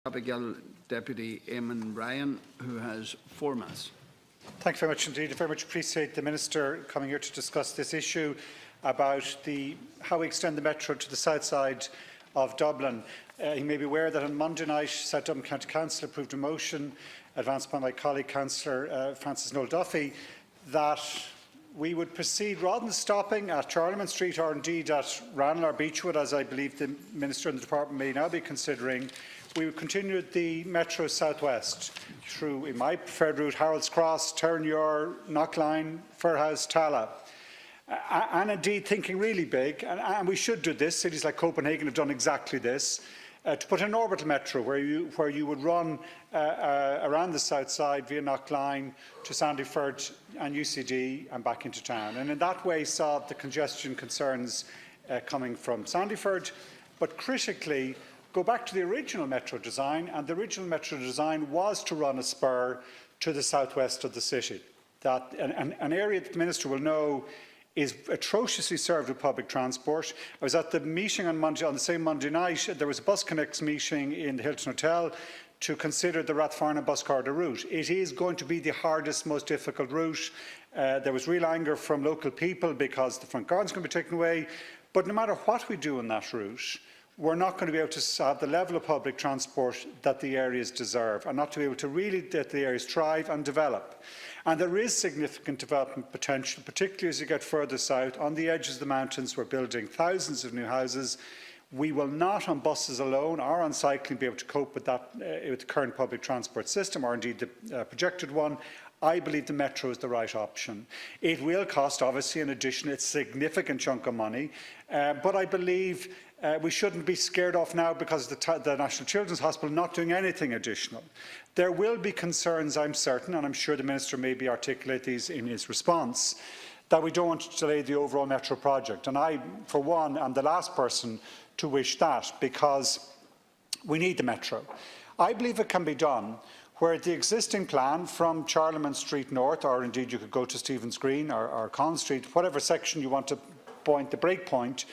Topical Deputy Eamon Ryan, who has 4 minutes. Thank you very much indeed. I very much appreciate the Minister coming here to discuss this issue about how we extend the Metro to the south side of Dublin. He may be aware that on Monday night, South Dublin County Council approved a motion advanced by my colleague Councillor Francis Noel Duffy that we would proceed rather than stopping at Charlemagne Street or indeed at Ranelagh or Beechwood, as I believe the Minister and the Department may now be considering. We would continue the Metro southwest through, in my preferred route, Harold's Cross, Terranure, Knockline, Firhouse, Tala. And indeed thinking really big, and we should do this, cities like Copenhagen have done exactly this, to put an orbital metro where you would run around the south side via Knockline to Sandyford and UCD and back into town. And in that way solve the congestion concerns coming from Sandyford, but critically go back to the original metro design, and the original metro design was to run a spur to the southwest of the city. That an area that the Minister will know is atrociously served with public transport. I was at the meeting on the same Monday night. There was a Bus Connects meeting in the Hilton Hotel to consider the Rathfarnham bus corridor route. It is going to be the hardest, most difficult route. There was real anger from local people because the front garden is going to be taken away. But no matter what we do on that route, we're not going to be able to have the level of public transport that the areas deserve, and not to be able to really let the areas thrive and develop. And there is significant development potential, particularly as you get further south. On the edges of the mountains, we're building thousands of new houses. We will not, on buses alone or on cycling, be able to cope with that with the current public transport system, or indeed the projected one. I believe the Metro is the right option. It will cost, obviously, an additional significant chunk of money, but I believe we shouldn't be scared off now because of the National Children's Hospital not doing anything additional. There will be concerns, I'm certain, and I'm sure the Minister may be articulate these in his response, that we don't want to delay the overall Metro project. And I, for one, am the last person to wish that, because we need the Metro. I believe it can be done where the existing plan from Charlemagne Street North, or indeed you could go to Stephen's Green or Collins Street, whatever section you want to point the break point,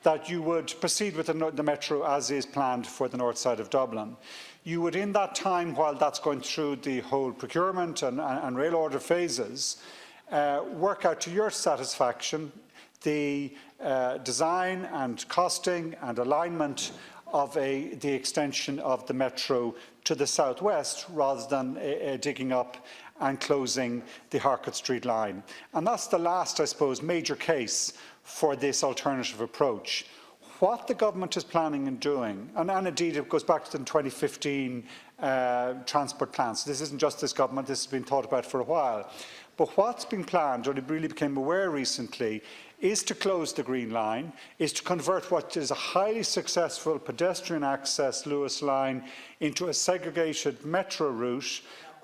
that you would proceed with the Metro as is planned for the north side of Dublin. You would, in that time, while that's going through the whole procurement and rail order phases, work out to your satisfaction the design and costing and alignment of the extension of the Metro to the southwest, rather than digging up and closing the Harcourt Street line. And that's the last, I suppose, major case for this alternative approach. What the government is planning and doing, and indeed it goes back to the 2015 transport plans. So this isn't just this government, this has been thought about for a while. But what's been planned, or it really became aware recently, is to close the Green Line, is to convert what is a highly successful pedestrian access Lewis line into a segregated metro route,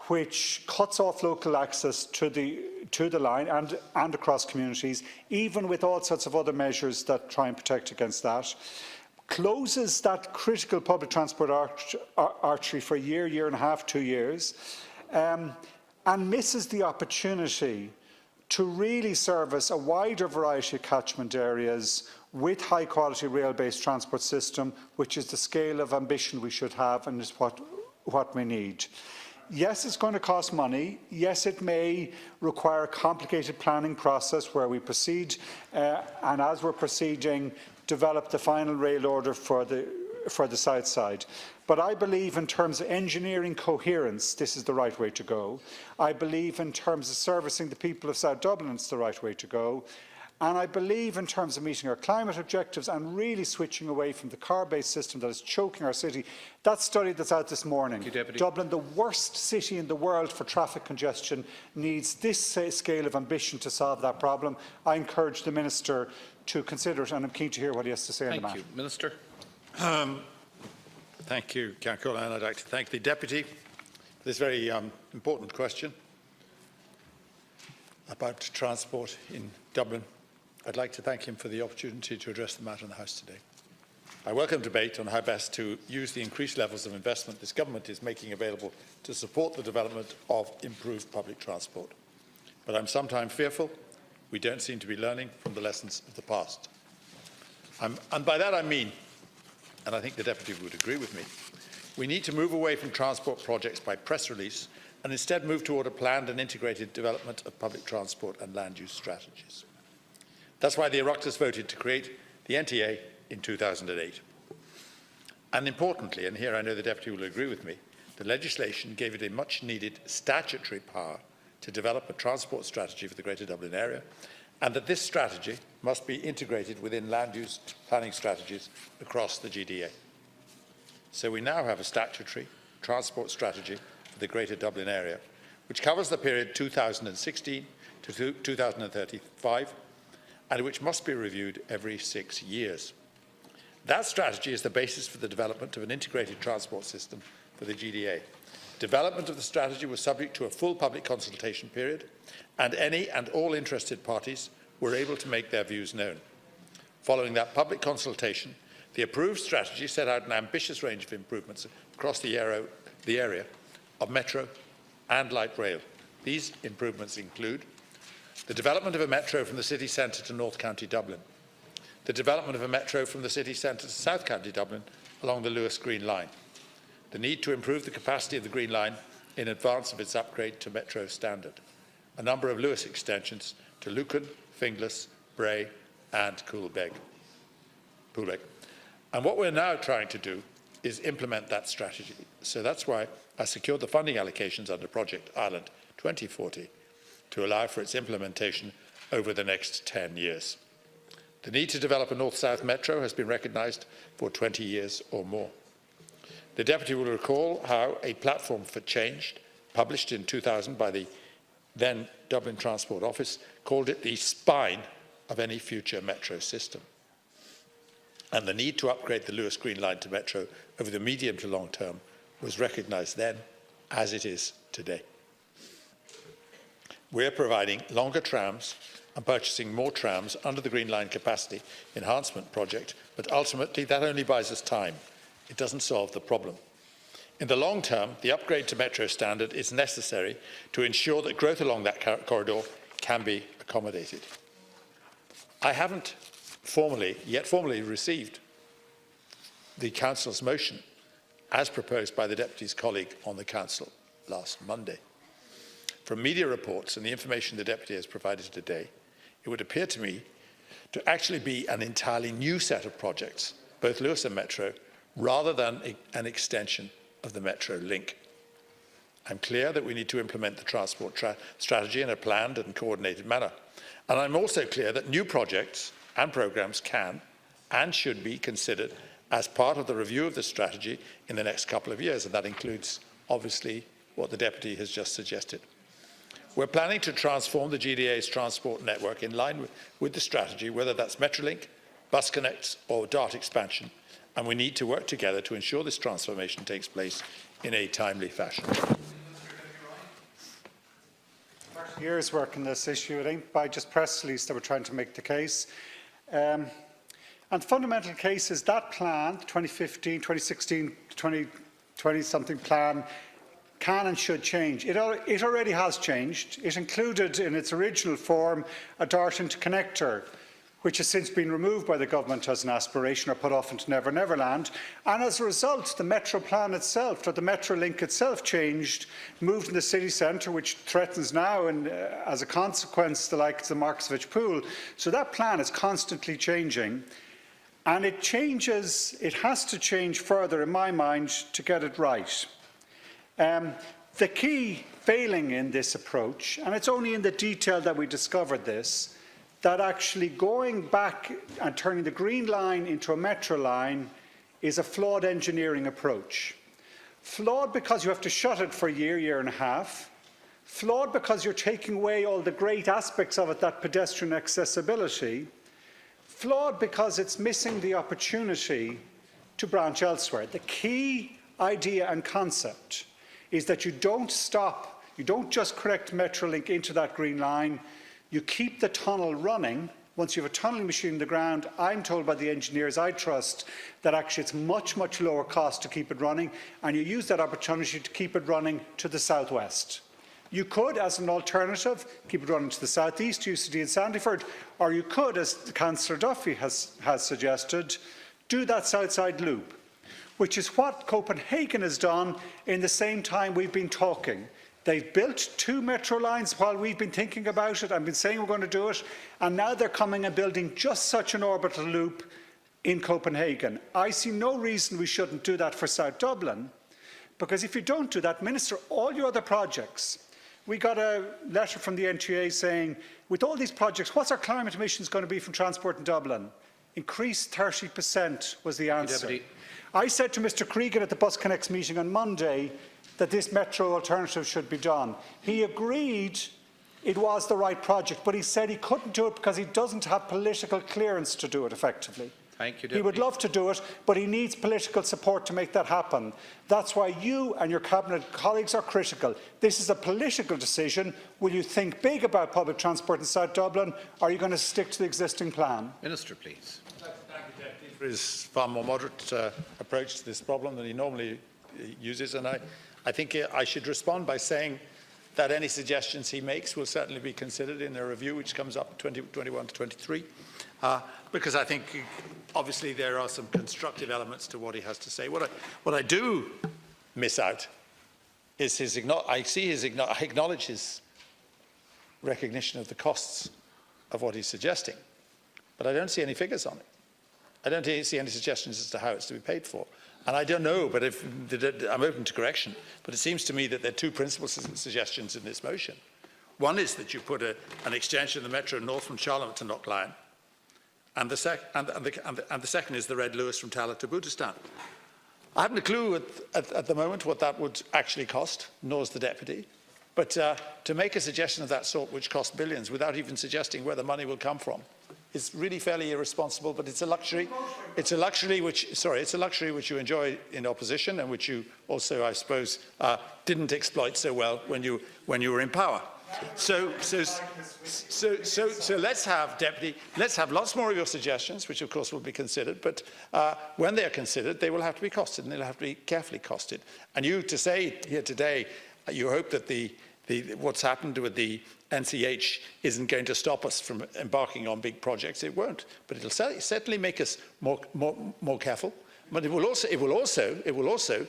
which cuts off local access to the line and across communities, even with all sorts of other measures that try and protect against that, closes that critical public transport artery for a year, year and a half, 2 years, and misses the opportunity to really service a wider variety of catchment areas with high-quality rail-based transport system, which is the scale of ambition we should have and is what we need. Yes, it's going to cost money. Yes, it may require a complicated planning process where we proceed, and as we're proceeding, develop the final rail order for the south side. But I believe in terms of engineering coherence, this is the right way to go. I believe in terms of servicing the people of South Dublin, it's the right way to go. And I believe in terms of meeting our climate objectives and really switching away from the car-based system that is choking our city. That study that's out this morning, Dublin, the worst city in the world for traffic congestion, needs this scale of ambition to solve that problem. I encourage the Minister to consider it, and I'm keen to hear what he has to say on the matter. Thank you. Minister. Thank you, Councillor, and I'd like to thank the Deputy for this very important question about transport in Dublin. I'd like to thank him for the opportunity to address the matter in the House today. I welcome debate on how best to use the increased levels of investment this government is making available to support the development of improved public transport. But I'm sometimes fearful we don't seem to be learning from the lessons of the past. And by that I mean, and I think the Deputy would agree with me, We need to move away from transport projects by press release and instead move toward a planned and integrated development of public transport and land use strategies. That's why the Oireachtas voted to create the NTA in 2008. And importantly, and here I know the Deputy will agree with me, the legislation gave it a much-needed statutory power to develop a transport strategy for the Greater Dublin area, and that this strategy must be integrated within land use planning strategies across the GDA. So we now have a statutory transport strategy for the Greater Dublin area, which covers the period 2016 to 2035, and which must be reviewed every 6 years. That strategy is the basis for the development of an integrated transport system for the GDA. Development of the strategy was subject to a full public consultation period, and any and all interested parties were able to make their views known. Following that public consultation, the approved strategy set out an ambitious range of improvements across the area of metro and light rail. These improvements include the development of a metro from the city centre to North County Dublin, the development of a metro from the city centre to South County Dublin along the Lewis Green Line, the need to improve the capacity of the Green Line in advance of its upgrade to metro standard, a number of Lewis extensions to Lucan, Finglas, Bray and Poolbeg. And what we're now trying to do is implement that strategy. So that's why I secured the funding allocations under Project Ireland 2040 to allow for its implementation over the next 10 years. The need to develop a north-south metro has been recognised for 20 years or more. The Deputy will recall how a platform for change, published in 2000 by the then Dublin Transport Office, called it the spine of any future metro system. And the need to upgrade the Lewis Green Line to metro over the medium to long term was recognised then, as it is today. We're providing longer trams and purchasing more trams under the Green Line capacity enhancement project, but ultimately that only buys us time. It doesn't solve the problem. In the long term, the upgrade to metro standard is necessary to ensure that growth along that corridor can be accommodated. I haven't yet formally received the Council's motion as proposed by the Deputy's colleague on the Council last Monday. From media reports and the information the Deputy has provided today, it would appear to me to actually be an entirely new set of projects, both Lewis and Metro, rather than an extension of the Metro link. I'm clear that we need to implement the transport strategy in a planned and coordinated manner. And I'm also clear that new projects and programmes can and should be considered as part of the review of the strategy in the next couple of years, and that includes, obviously, what the Deputy has just suggested. We're planning to transform the GDA's transport network in line with the strategy, whether that's Metrolink, Bus Connects or DART expansion, and we need to work together to ensure this transformation takes place in a timely fashion. Years work on this issue. It ain't by just press release that we're trying to make the case. And the fundamental case is that plan, the 2015, 2016, 2020-something plan, can and should change. It already has changed. It included in its original form a DART interconnector, which has since been removed by the government as an aspiration or put off into Never Never Land. And as a result, the Metro plan itself, or the Metrolink itself, changed, moved in the city centre, which threatens now, and as a consequence, the likes of the Markievicz Pool. So that plan is constantly changing. And it has to change further, in my mind, to get it right. The key failing in this approach, and it's only in the detail that we discovered this, that actually going back and turning the Green Line into a Metro line is a flawed engineering approach. Flawed because you have to shut it for a year, year and a half. Flawed because you're taking away all the great aspects of it, that pedestrian accessibility. Flawed because it's missing the opportunity to branch elsewhere. The key idea and concept is that you don't stop, you don't just correct Metrolink into that Green Line, you keep the tunnel running. Once you have a tunnelling machine in the ground, I'm told by the engineers I trust that actually it's much, much lower cost to keep it running, and you use that opportunity to keep it running to the southwest. You could, as an alternative, keep it running to the southeast, UCD and Sandyford, or you could, as Councillor Duffy has suggested, do that south side loop, which is what Copenhagen has done in the same time we've been talking. They've built 2 metro lines while we've been thinking about it and been saying we're going to do it, and now they're coming and building just such an orbital loop in Copenhagen. I see no reason we shouldn't do that for South Dublin, because if you don't do that, Minister, all your other projects, we got a letter from the NTA saying, with all these projects, what's our climate emissions going to be from transport in Dublin? Increase 30% was the answer. Deputy. I said to Mr Cregan at the Bus Connects meeting on Monday that this metro alternative should be done. He agreed it was the right project, but he said he couldn't do it because he doesn't have political clearance to do it effectively. Thank you, Deputy. He would love to do it, but he needs political support to make that happen. That's why you and your Cabinet colleagues are critical. This is a political decision. Will you think big about public transport in South Dublin, or are you going to stick to the existing plan? Minister, please. Thank you, Deputy, for his far more moderate approach to this problem than he normally uses. And I think I should respond by saying that any suggestions he makes will certainly be considered in a review which comes up 2021 to 23, because I think obviously there are some constructive elements to what he has to say. What I do miss out is I acknowledge his recognition of the costs of what he's suggesting, but I don't see any figures on it. I don't see any suggestions as to how it's to be paid for. And I don't know, but I'm open to correction, but it seems to me that there are 2 principal suggestions in this motion. One is that you put an extension of the Metro north from Charlemont to Knockline, and the second is the Red Lewis from Tallaght to Bootistan. I haven't a clue at the moment what that would actually cost, nor is the Deputy, but to make a suggestion of that sort which costs billions without even suggesting where the money will come from is really fairly irresponsible, but it's a luxury. It's a luxury which you enjoy in opposition and which you also, I suppose, didn't exploit so well when you were in power. So let's have, Deputy, let's have lots more of your suggestions, which of course will be considered, but when they are considered, they will have to be costed, and they'll have to be carefully costed. And you to say here today, you hope that what's happened with the NCH isn't going to stop us from embarking on big projects. It won't, but it'll certainly make us more careful. But it will also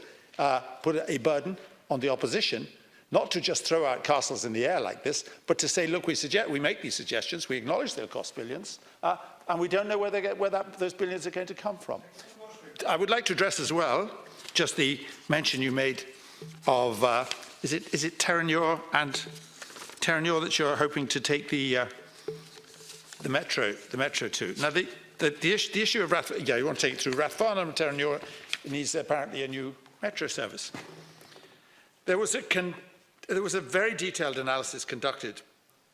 put a burden on the opposition, not to just throw out castles in the air like this, but to say, look, we make these suggestions, we acknowledge they'll cost billions, and we don't know where those billions are going to come from. I would like to address as well just the mention you made of is it Terenure that you're hoping to take the metro to? Now the issue of you want to take it through Rathfarnham and Terenure. It needs apparently a new metro service. There was a very detailed analysis conducted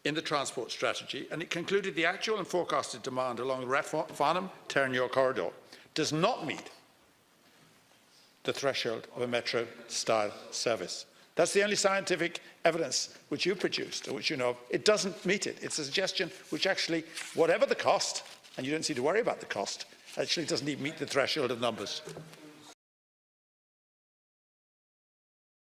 in the transport strategy, and it concluded the actual and forecasted demand along the Rathfarnham-Terenure corridor does not meet the threshold of a metro-style service. That's the only scientific evidence which you produced, or which you know of. It doesn't meet it. It's a suggestion which actually, whatever the cost, and you don't need to worry about the cost, actually doesn't even meet the threshold of numbers.